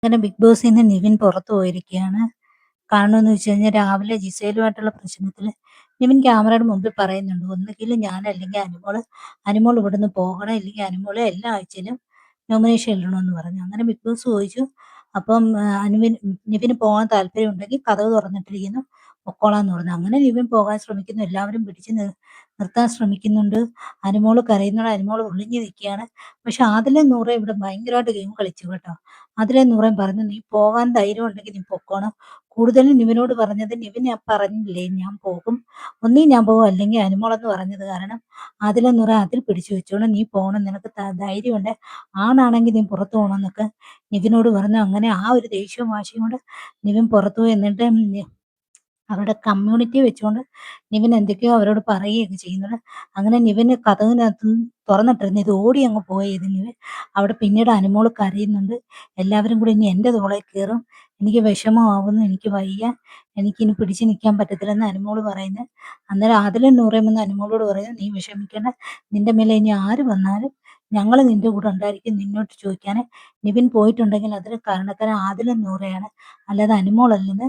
അങ്ങനെ ബിഗ് ബോസിൽ നിന്ന് നിവിൻ പുറത്തു പോയിരിക്കുകയാണ്. കാരണമെന്ന് വെച്ച് കഴിഞ്ഞാൽ രാവിലെ ജിസേലുമായിട്ടുള്ള പ്രശ്നത്തില് നിവിൻ ക്യാമറയുടെ മുമ്പിൽ പറയുന്നുണ്ട്. ഒന്നുകിൽ ഞാൻ അല്ലെങ്കിൽ അനുമോള്. അനുമോൾ ഇവിടുന്ന് പോകണം. ഇല്ലെങ്കിൽ അനുമോളെ എല്ലാ ആഴ്ചയിലും നോമിനേഷൻ ഇടണമെന്ന് പറഞ്ഞു. അങ്ങനെ ബിഗ് ബോസ് ചോദിച്ചു. അപ്പം നിവിന് പോകാൻ താല്പര്യമുണ്ടെങ്കിൽ കതക് തുറന്നിട്ടിരിക്കുന്നു. പൊക്കോളാന്ന് പറഞ്ഞു. അങ്ങനെ നിവിൻ പോകാൻ ശ്രമിക്കുന്നു. എല്ലാവരും പിടിച്ച് നിർത്താൻ ശ്രമിക്കുന്നുണ്ട്. അനുമോള് കരയുന്നോടെ അനുമോള് ഒളിഞ്ഞു നിൽക്കുകയാണ്. പക്ഷെ ആദിലും നൂറയും ഇവിടെ ഭയങ്കരമായിട്ട് ഗെയിം കളിച്ചു കേട്ടോ. അതിലെ നൂറേം പറഞ്ഞു, നീ പോകാൻ ധൈര്യം ഉണ്ടെങ്കിൽ നീ പൊക്കോണം. കൂടുതലും നിവിനോട് പറഞ്ഞത്, നിവിൻ ഞാൻ പറഞ്ഞില്ലേ ഞാൻ പോകും, ഒന്നീ ഞാൻ പോകും അല്ലെങ്കിൽ അനുമോളെന്ന് പറഞ്ഞത് കാരണം അതിലെ നൂറ അതിൽ പിടിച്ചു വെച്ചോണം, നീ പോകണം, നിനക്ക് ധൈര്യമുണ്ട്, ആണാണെങ്കിൽ നീ പുറത്തു പോകണമെന്നൊക്കെ നിവിനോട് പറഞ്ഞു. അങ്ങനെ ആ ഒരു ദേഷ്യവും വാശിയും കൊണ്ട് നിവിൻ പുറത്തു പോയി. എന്നിട്ട് അവരുടെ കമ്മ്യൂണിറ്റി വെച്ചുകൊണ്ട് നിവിൻ എന്തൊക്കെയോ അവരോട് പറയുകയൊക്കെ ചെയ്യുന്നുണ്ട്. അങ്ങനെ നിവിന് കതകിനകത്ത് തുറന്നിട്ടിരുന്നു. ഇത് ഓടി അങ്ങ് പോയത് നിവിൻ. അവിടെ പിന്നീട് അനുമോള് കരയുന്നുണ്ട്. എല്ലാവരും കൂടി ഇനി എൻ്റെ തോളെ കയറും, എനിക്ക് വിഷമമാവുന്നു, എനിക്ക് വയ്യ, എനിക്കിനി പിടിച്ചു നിൽക്കാൻ പറ്റത്തില്ലെന്ന് അനുമോള് പറയുന്നത്. അന്നേരം ആദിലും നൂറയും വന്ന് അനുമോളോട് പറയുന്നത്, നീ വിഷമിക്കേണ്ട, നിന്റെ മേലെ ഇനി ആര് വന്നാലും ഞങ്ങൾ നിന്റെ കൂടെ ഉണ്ടായിരിക്കും, നിന്നോട്ട് ചോദിക്കാൻ. നിവിൻ പോയിട്ടുണ്ടെങ്കിൽ അതിന് കാരണക്കാരൻ ആദിലും നൂറയാണ്, അല്ലാതെ അനുമോളല്ലെന്ന്